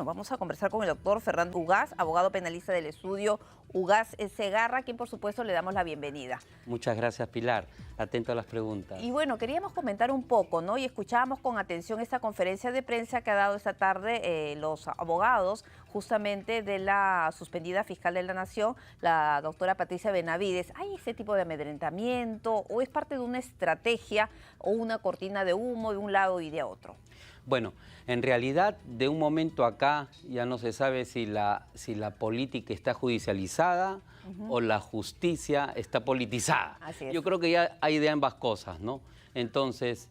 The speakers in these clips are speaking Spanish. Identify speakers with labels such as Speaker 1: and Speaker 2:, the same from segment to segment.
Speaker 1: Bueno, vamos a conversar con el doctor Fernando Ugaz, abogado penalista del estudio Ugaz Segarra, a quien por supuesto le damos la bienvenida.
Speaker 2: Muchas gracias, Pilar. Atento a las preguntas.
Speaker 1: Y bueno, queríamos comentar un poco, ¿no? Y escuchábamos con atención esta conferencia de prensa que ha dado esta tarde los abogados justamente de la suspendida fiscal de la Nación, la doctora Patricia Benavides. ¿Hay ese tipo de amedrentamiento o es parte de una estrategia o una cortina de humo de un lado y de otro?
Speaker 2: Bueno, en realidad, de un momento acá ya no se sabe si la política está judicializada o la justicia está politizada.
Speaker 1: Así es.
Speaker 2: Yo creo que ya hay de ambas cosas, ¿no? Entonces,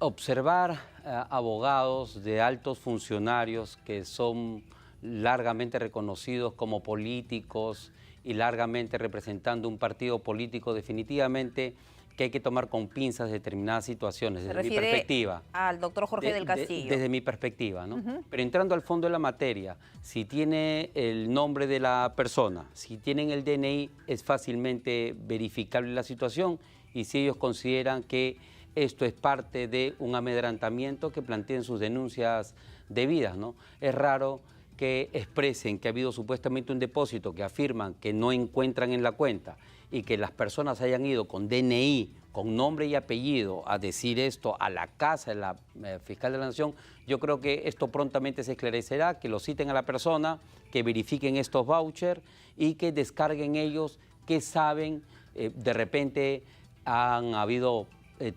Speaker 2: observar abogados de altos funcionarios que son largamente reconocidos como políticos y largamente representando un partido político, definitivamente que hay que tomar con pinzas determinadas situaciones, desde mi perspectiva.
Speaker 1: Al doctor Jorge del Castillo.
Speaker 2: Desde mi perspectiva, ¿no? Pero entrando al fondo de la materia, si tiene el nombre de la persona, si tienen el DNI, es fácilmente verificable la situación, y si ellos consideran que esto es parte de un amedrentamiento, que planteen sus denuncias debidas, ¿no? Es raro que expresen que ha habido supuestamente un depósito, que afirman que no encuentran en la cuenta y que las personas hayan ido con DNI, con nombre y apellido a decir esto a la casa de la fiscal de la Nación. Yo creo que esto prontamente se esclarecerá, que lo citen a la persona, que verifiquen estos vouchers y que descarguen ellos que saben, de repente han habido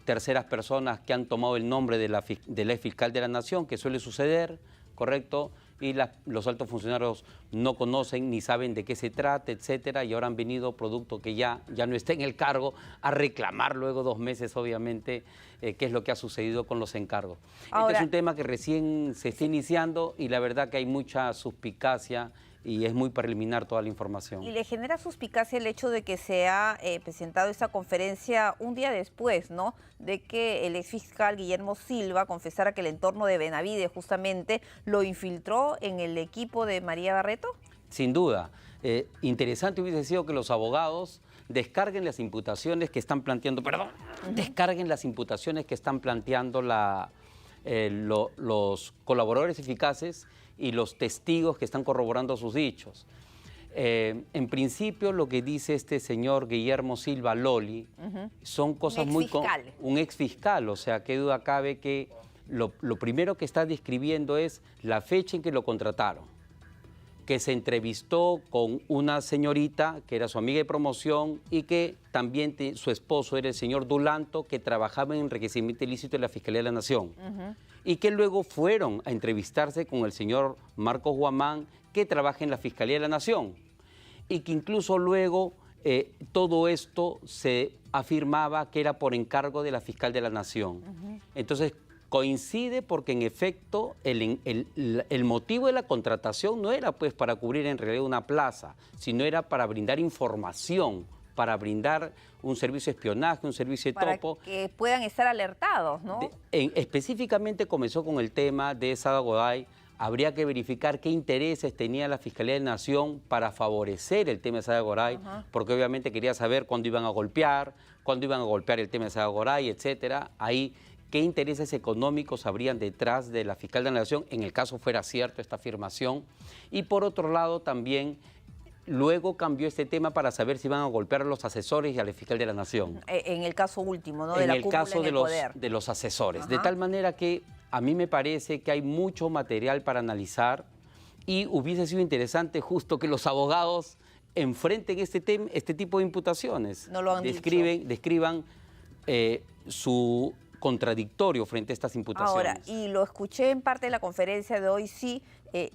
Speaker 2: terceras personas que han tomado el nombre de la ex fiscal de la Nación, que suele suceder, ¿correcto? Y los altos funcionarios no conocen ni saben de qué se trata, etcétera, y ahora han venido producto que ya no está en el cargo a reclamar luego 2 meses, obviamente, qué es lo que ha sucedido con los encargos. Ahora, este es un tema que recién se está iniciando y la verdad que hay mucha suspicacia y es muy preliminar toda la información.
Speaker 1: Y le genera suspicacia el hecho de que se ha presentado esta conferencia un día después, ¿no?, de que el exfiscal Guillermo Silva confesara que el entorno de Benavides justamente lo infiltró en el equipo de María Barreto.
Speaker 2: Sin duda. Interesante hubiese sido que los abogados descarguen las imputaciones que están planteando, descarguen las imputaciones que están planteando los colaboradores eficaces y los testigos que están corroborando sus dichos. En principio, lo que dice este señor Guillermo Silva Loli son cosas un ex fiscal, o sea, qué duda cabe que lo primero que está describiendo es la fecha en que lo contrataron, que se entrevistó con una señorita que era su amiga de promoción y que también su esposo era el señor Dulanto, que trabajaba en enriquecimiento ilícito de la Fiscalía de la Nación. Y que luego fueron a entrevistarse con el señor Marcos Guamán, que trabaja en la Fiscalía de la Nación. Y que incluso luego todo esto se afirmaba que era por encargo de la Fiscal de la Nación. Entonces, coincide porque en efecto el motivo de la contratación no era pues para cubrir en realidad una plaza, sino era para brindar información, para brindar un servicio de espionaje, un servicio de topo.
Speaker 1: Para que puedan estar alertados, ¿no?
Speaker 2: Específicamente comenzó con el tema de Sada Goday. Habría que verificar qué intereses tenía la Fiscalía de la Nación para favorecer el tema de Sada Goday, porque obviamente quería saber cuándo iban a golpear el tema de Sada Goday, etcétera. Ahí, ¿qué intereses económicos habrían detrás de la Fiscal de la Nación, en el caso fuera cierto esta afirmación? Y por otro lado también, luego cambió este tema para saber si iban a golpear a los asesores y al fiscal de la Nación.
Speaker 1: En el caso último, ¿no?
Speaker 2: En el caso de los asesores. De tal manera que a mí me parece que hay mucho material para analizar y hubiese sido interesante justo que los abogados enfrenten este tipo de imputaciones.
Speaker 1: No lo han
Speaker 2: describan su contradictorio frente a estas imputaciones.
Speaker 1: Ahora, y lo escuché en parte de la conferencia de hoy, sí,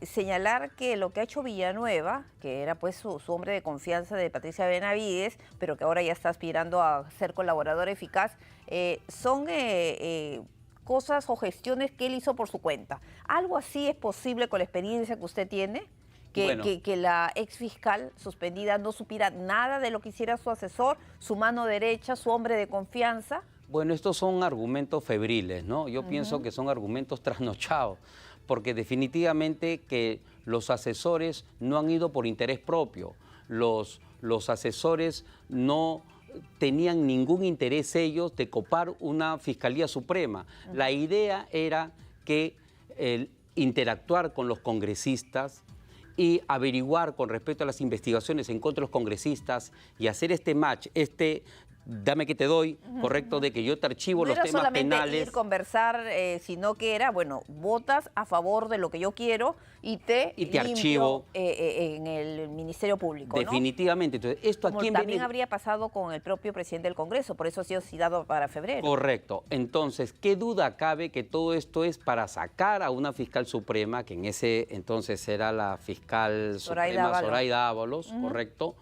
Speaker 1: señalar que lo que ha hecho Villanueva, que era pues su hombre de confianza de Patricia Benavides, pero que ahora ya está aspirando a ser colaborador eficaz, son cosas o gestiones que él hizo por su cuenta. ¿Algo así es posible con la experiencia que usted tiene? Que la ex fiscal suspendida no supiera nada de lo que hiciera su asesor, su mano derecha, su hombre de confianza.
Speaker 2: Bueno, estos son argumentos febriles, ¿no? Yo pienso que son argumentos trasnochados, porque definitivamente que los asesores no han ido por interés propio. Los asesores no tenían ningún interés ellos de copar una Fiscalía Suprema. La idea era que interactuar con los congresistas y averiguar con respecto a las investigaciones en contra de los congresistas y hacer este match, dame que te doy, correcto, de que yo te archivo los temas penales.
Speaker 1: No era solamente ir, conversar, sino que era, bueno, votas a favor de lo que yo quiero y te
Speaker 2: archivo
Speaker 1: en el Ministerio Público,
Speaker 2: definitivamente.
Speaker 1: ¿no?
Speaker 2: Entonces, esto
Speaker 1: como
Speaker 2: aquí
Speaker 1: también habría pasado con el propio presidente del Congreso, por eso ha sido citado para febrero.
Speaker 2: Correcto. Entonces, ¿qué duda cabe que todo esto es para sacar a una fiscal suprema, que en ese entonces era la fiscal suprema Zoraida Ábalos, correcto,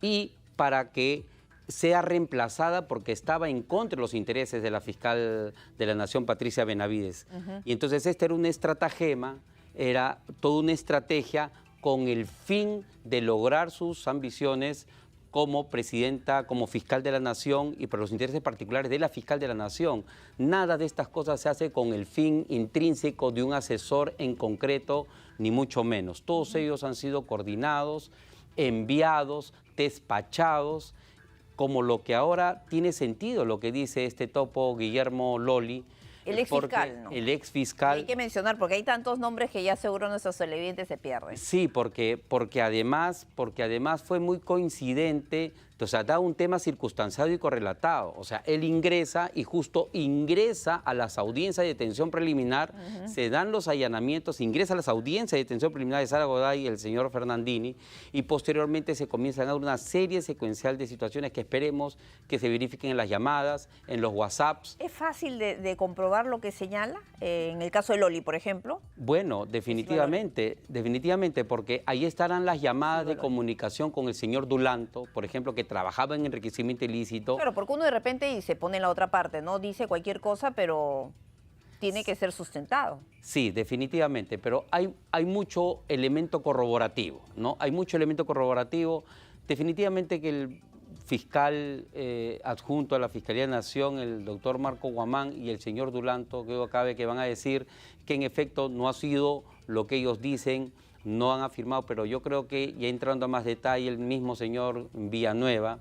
Speaker 2: y para que sea reemplazada porque estaba en contra de los intereses de la fiscal de la Nación, Patricia Benavides. Y entonces esta era un estratagema, era toda una estrategia con el fin de lograr sus ambiciones como presidenta, como fiscal de la Nación y para los intereses particulares de la fiscal de la Nación. Nada de estas cosas se hace con el fin intrínseco de un asesor en concreto, ni mucho menos. Todos ellos han sido coordinados, enviados, despachados, como lo que ahora tiene sentido, lo que dice este topo Guillermo Loli.
Speaker 1: El exfiscal, ¿no?
Speaker 2: El exfiscal.
Speaker 1: Hay que mencionar, porque hay tantos nombres que ya seguro nuestros televidentes se pierden.
Speaker 2: Sí, porque además fue muy coincidente, o sea, da un tema circunstanciado y correlatado. O sea, él ingresa y justo ingresa a las audiencias de detención preliminar, se dan los allanamientos, ingresa a las audiencias de detención preliminar de Sara Goday y el señor Fernandini, y posteriormente se comienzan a dar una serie secuencial de situaciones que esperemos que se verifiquen en las llamadas, en los WhatsApps.
Speaker 1: ¿Es fácil de comprobar lo que señala? En el caso de Loli, por ejemplo.
Speaker 2: Bueno, definitivamente, porque ahí estarán las llamadas de comunicación con el señor Dulanto, por ejemplo, que trabajaba en enriquecimiento ilícito.
Speaker 1: Claro, porque uno de repente y se pone en la otra parte, ¿no? Dice cualquier cosa, pero tiene que ser sustentado.
Speaker 2: Sí, definitivamente, pero hay mucho elemento corroborativo, ¿no? Hay mucho elemento corroborativo. Definitivamente que el fiscal adjunto a la Fiscalía de Nación, el doctor Marco Guamán y el señor Dulanto, que cabe que van a decir que en efecto no ha sido lo que ellos dicen, no han afirmado, pero yo creo que ya entrando a más detalle el mismo señor Villanueva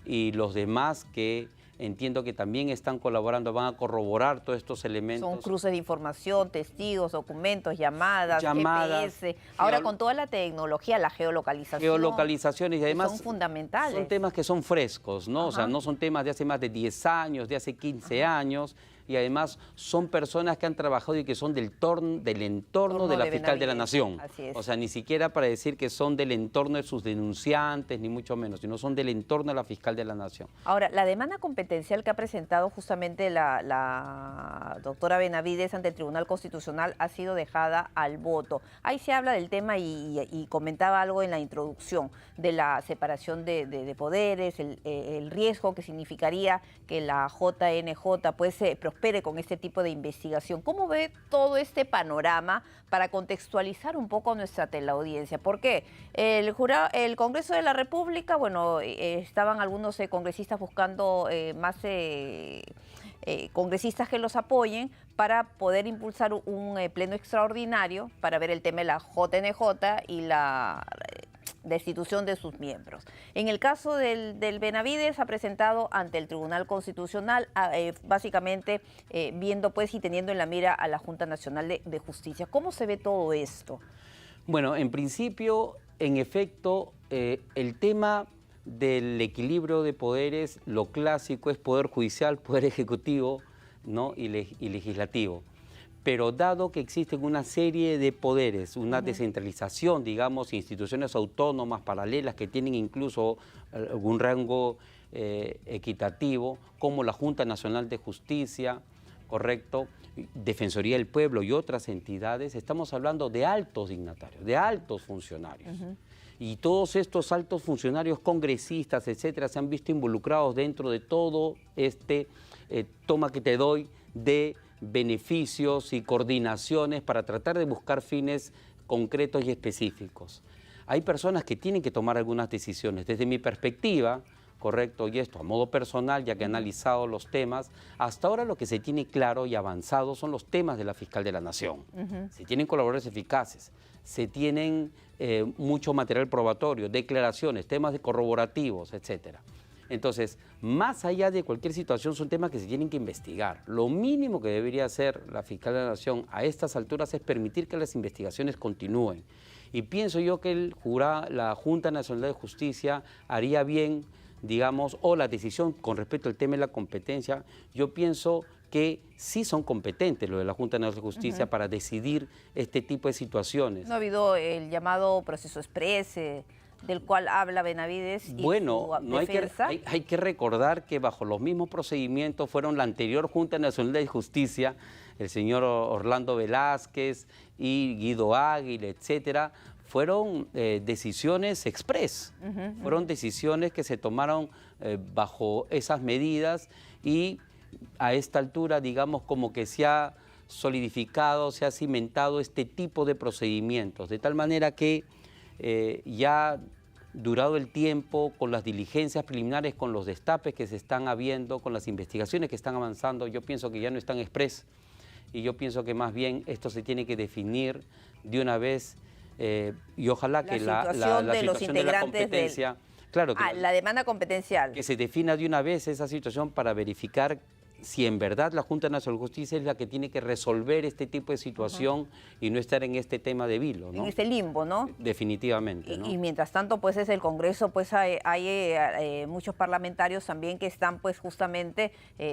Speaker 2: y los demás que entiendo que también están colaborando, van a corroborar todos estos elementos.
Speaker 1: Son cruces de información, testigos, documentos, llamadas, GPS. Ahora con toda la tecnología, la geolocalización.
Speaker 2: Geolocalizaciones y además
Speaker 1: son fundamentales.
Speaker 2: Son temas que son frescos, ¿no? O sea, no son temas de hace más de 10 años, de hace 15 años. Y además son personas que han trabajado y que son del entorno de la fiscal de la Nación.
Speaker 1: Así es.
Speaker 2: O sea, ni siquiera para decir que son del entorno de sus denunciantes, ni mucho menos, sino son del entorno de la fiscal de la Nación.
Speaker 1: Ahora, la demanda competencial que ha presentado justamente la doctora Benavides ante el Tribunal Constitucional ha sido dejada al voto. Ahí se habla del tema y comentaba algo en la introducción de la separación de poderes, el riesgo que significaría que la JNJ pues prospere con este tipo de investigación. ¿Cómo ve todo este panorama para contextualizar un poco nuestra teleaudiencia? Porque el Congreso de la República, bueno, estaban algunos congresistas buscando más congresistas que los apoyen para poder impulsar un pleno extraordinario para ver el tema de la JNJ y la destitución de sus miembros. En el caso del Benavides ha presentado ante el Tribunal Constitucional, básicamente viendo pues y teniendo en la mira a la Junta Nacional de Justicia. ¿Cómo se ve todo esto?
Speaker 2: Bueno, en principio, en efecto, el tema del equilibrio de poderes, lo clásico es poder judicial, poder ejecutivo, ¿no? y legislativo. Pero dado que existen una serie de poderes, una descentralización, digamos, instituciones autónomas paralelas que tienen incluso algún rango equitativo, como la Junta Nacional de Justicia, correcto, Defensoría del Pueblo y otras entidades, estamos hablando de altos dignatarios, de altos funcionarios. Y todos estos altos funcionarios, congresistas, etcétera, se han visto involucrados dentro de todo este toma que te doy de beneficios y coordinaciones para tratar de buscar fines concretos y específicos. Hay personas que tienen que tomar algunas decisiones. Desde mi perspectiva, correcto, y esto a modo personal, ya que he analizado los temas, hasta ahora lo que se tiene claro y avanzado son los temas de la fiscal de la Nación. Se tienen colaboradores eficaces, se tienen mucho material probatorio, declaraciones, temas de corroborativos, etcétera. Entonces, más allá de cualquier situación, son temas que se tienen que investigar. Lo mínimo que debería hacer la fiscal de la Nación a estas alturas es permitir que las investigaciones continúen. Y pienso yo que la Junta Nacional de Justicia haría bien, digamos, o la decisión con respecto al tema de la competencia. Yo pienso que sí son competentes los de la Junta Nacional de Justicia para decidir este tipo de situaciones.
Speaker 1: ¿No ha habido el llamado proceso express del cual habla Benavides y
Speaker 2: bueno,
Speaker 1: su
Speaker 2: no
Speaker 1: defensa?
Speaker 2: hay que recordar que bajo los mismos procedimientos fueron la anterior Junta Nacional de Justicia, el señor Orlando Velázquez y Guido Águila, etcétera, fueron decisiones express, fueron decisiones que se tomaron bajo esas medidas y a esta altura, digamos, como que se ha solidificado, se ha cimentado este tipo de procedimientos, de tal manera que ya durado el tiempo, con las diligencias preliminares, con los destapes que se están habiendo, con las investigaciones que están avanzando, yo pienso que ya no están express y yo pienso que más bien esto se tiene que definir de una vez y ojalá que la situación de la competencia, claro, que
Speaker 1: la demanda competencial.
Speaker 2: Que se defina de una vez esa situación para verificar si en verdad la Junta Nacional de Justicia es la que tiene que resolver este tipo de situación y no estar en este tema de vilo, ¿no?
Speaker 1: En este limbo, ¿no?
Speaker 2: Definitivamente, ¿no?
Speaker 1: Y mientras tanto, pues es el Congreso, pues hay muchos parlamentarios también que están pues justamente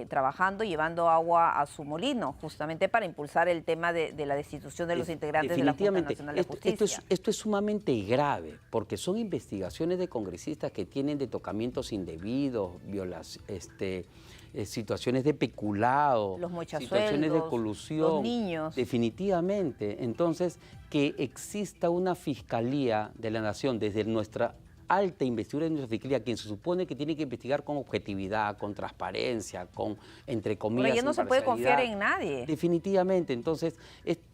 Speaker 1: trabajando, llevando agua a su molino, justamente para impulsar el tema de la destitución de los integrantes de la Junta Nacional de Justicia.
Speaker 2: Esto es sumamente grave, porque son investigaciones de congresistas que tienen de tocamientos indebidos, situaciones de peculado,
Speaker 1: los mochasueldos,
Speaker 2: situaciones de colusión,
Speaker 1: los niños.
Speaker 2: Definitivamente. Entonces, que exista una Fiscalía de la Nación desde nuestra alta investidura de nuestra Fiscalía, quien se supone que tiene que investigar con objetividad, con transparencia, con, entre comillas,
Speaker 1: pero ya no se puede confiar en nadie.
Speaker 2: Definitivamente. Entonces,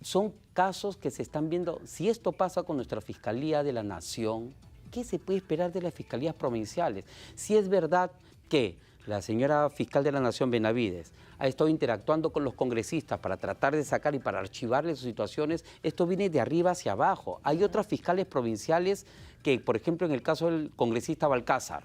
Speaker 2: son casos que se están viendo. Si esto pasa con nuestra Fiscalía de la Nación, ¿qué se puede esperar de las fiscalías provinciales? Si es verdad que la señora fiscal de la Nación, Benavides, ha estado interactuando con los congresistas para tratar de sacar y para archivarles sus situaciones, esto viene de arriba hacia abajo. Hay otras fiscales provinciales que, por ejemplo, en el caso del congresista Balcázar,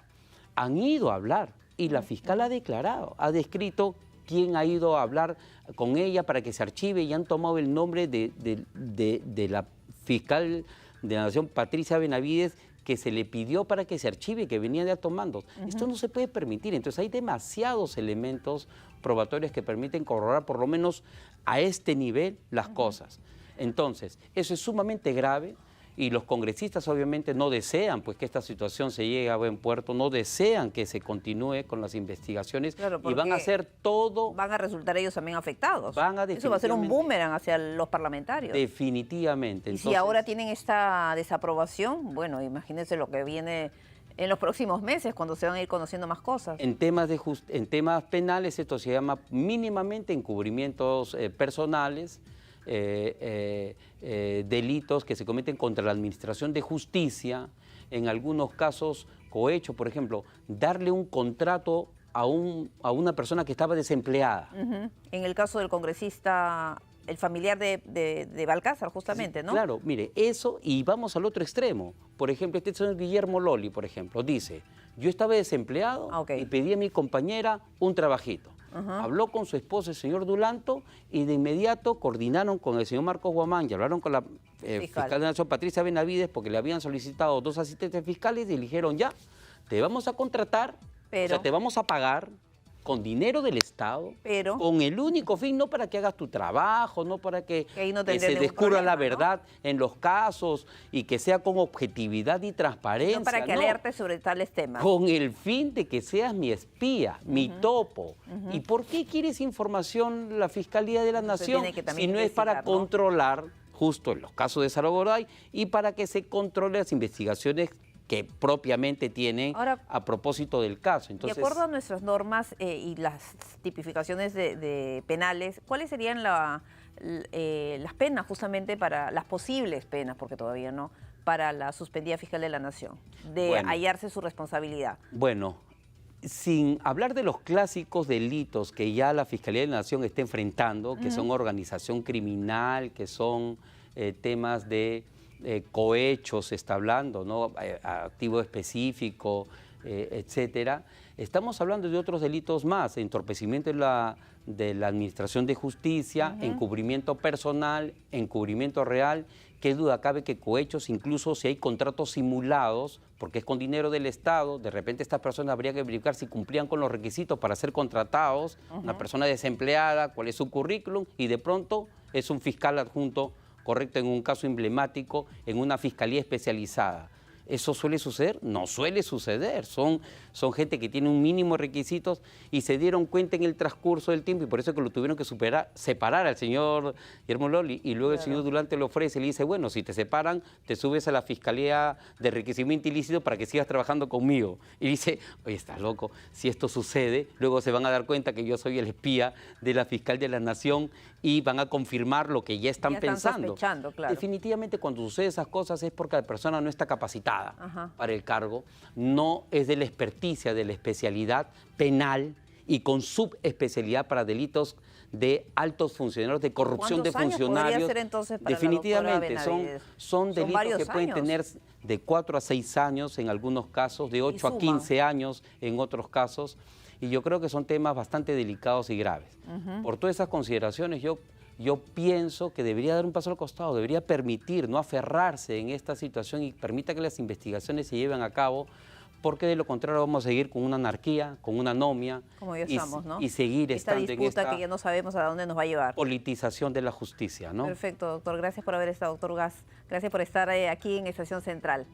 Speaker 2: han ido a hablar y la fiscal ha declarado, ha descrito quién ha ido a hablar con ella para que se archive y han tomado el nombre de la fiscal de la Nación, Patricia Benavides, que se le pidió para que se archive, que venía de altos mandos. Esto no se puede permitir. Entonces hay demasiados elementos probatorios que permiten corroborar por lo menos a este nivel las cosas. Entonces, eso es sumamente grave y los congresistas obviamente no desean pues que esta situación se llegue a buen puerto, no desean que se continúe con las investigaciones, claro, y van a hacer todo.
Speaker 1: Van a resultar ellos también afectados.
Speaker 2: Eso
Speaker 1: va a ser un boomerang hacia los parlamentarios.
Speaker 2: Definitivamente.
Speaker 1: Y si ahora tienen esta desaprobación, bueno, imagínense lo que viene en los próximos meses, cuando se van a ir conociendo más cosas.
Speaker 2: En temas penales esto se llama mínimamente encubrimientos personales, delitos que se cometen contra la administración de justicia, en algunos casos cohecho, por ejemplo, darle un contrato a una persona que estaba desempleada.
Speaker 1: En el caso del congresista, el familiar de Balcázar, justamente,
Speaker 2: sí,
Speaker 1: ¿no?
Speaker 2: Claro, mire, eso, y vamos al otro extremo. Por ejemplo, este señor Guillermo Loli, por ejemplo, dice, yo estaba desempleado y pedí a mi compañera un trabajito. Habló con su esposo, el señor Dulanto, y de inmediato coordinaron con el señor Marcos Guamán y hablaron con la fiscal de la Nación, Patricia Benavides, porque le habían solicitado 2 asistentes fiscales y le dijeron, ya, te vamos a contratar, o sea, te vamos a pagar con dinero del Estado, con el único fin, no para que hagas tu trabajo, no para que se descubra la verdad, ¿no?, en los casos y que sea con objetividad y transparencia.
Speaker 1: No para que alertes sobre tales temas.
Speaker 2: Con el fin de que seas mi espía, mi topo. ¿Y por qué quieres información la Fiscalía de la Nación si no es para controlar, justo en los casos de Saro Goray, y para que se controle las investigaciones que propiamente tienen a propósito del caso? Entonces,
Speaker 1: de acuerdo a nuestras normas y las tipificaciones de penales, ¿cuáles serían las penas justamente para las posibles penas, porque todavía no, para la suspendida fiscal de la Nación, de hallarse su responsabilidad?
Speaker 2: Bueno, sin hablar de los clásicos delitos que ya la Fiscalía de la Nación está enfrentando, que son organización criminal, que son temas de cohechos, se está hablando, ¿no?, activo específico, etcétera. Estamos hablando de otros delitos más, entorpecimiento de la administración de justicia, encubrimiento personal, encubrimiento real. Qué duda cabe que cohechos, incluso si hay contratos simulados, porque es con dinero del Estado, de repente estas personas habría que verificar si cumplían con los requisitos para ser contratados, una persona desempleada, cuál es su currículum, y de pronto es un fiscal adjunto, correcto, en un caso emblemático, en una fiscalía especializada. ¿Eso suele suceder? No suele suceder. Son gente que tiene un mínimo de requisitos y se dieron cuenta en el transcurso del tiempo, y por eso que lo tuvieron que separar al señor Guillermo Lolli, y luego el señor Durante le ofrece y le dice, bueno, si te separan, te subes a la Fiscalía de Enriquecimiento Ilícito para que sigas trabajando conmigo. Y dice, oye, estás loco, si esto sucede, luego se van a dar cuenta que yo soy el espía de la Fiscal de la Nación y van a confirmar lo que ya están pensando.
Speaker 1: Sospechando, claro.
Speaker 2: Definitivamente cuando sucede esas cosas es porque la persona no está capacitada para el cargo, no es de la experticia, de la especialidad penal y con subespecialidad para delitos de altos funcionarios, de corrupción de funcionarios.
Speaker 1: ¿Cuántos años podría ser entonces para
Speaker 2: definitivamente
Speaker 1: la doctora Benavides?
Speaker 2: son delitos que pueden tener de 4 a 6 años en algunos casos, de 8 a 15 años en otros casos, y yo creo que son temas bastante delicados y graves. Por todas esas consideraciones, yo pienso que debería dar un paso al costado, debería permitir, no aferrarse en esta situación y permita que las investigaciones se lleven a cabo, porque de lo contrario vamos a seguir con una anarquía, con una anomia,
Speaker 1: como ya estamos, ¿no?
Speaker 2: Y seguir estando en esta
Speaker 1: que ya no sabemos a dónde nos va a llevar.
Speaker 2: Politización de la justicia, ¿no?
Speaker 1: Perfecto, doctor. Gracias por haber estado, doctor Gas. Gracias por estar aquí en Estación Central.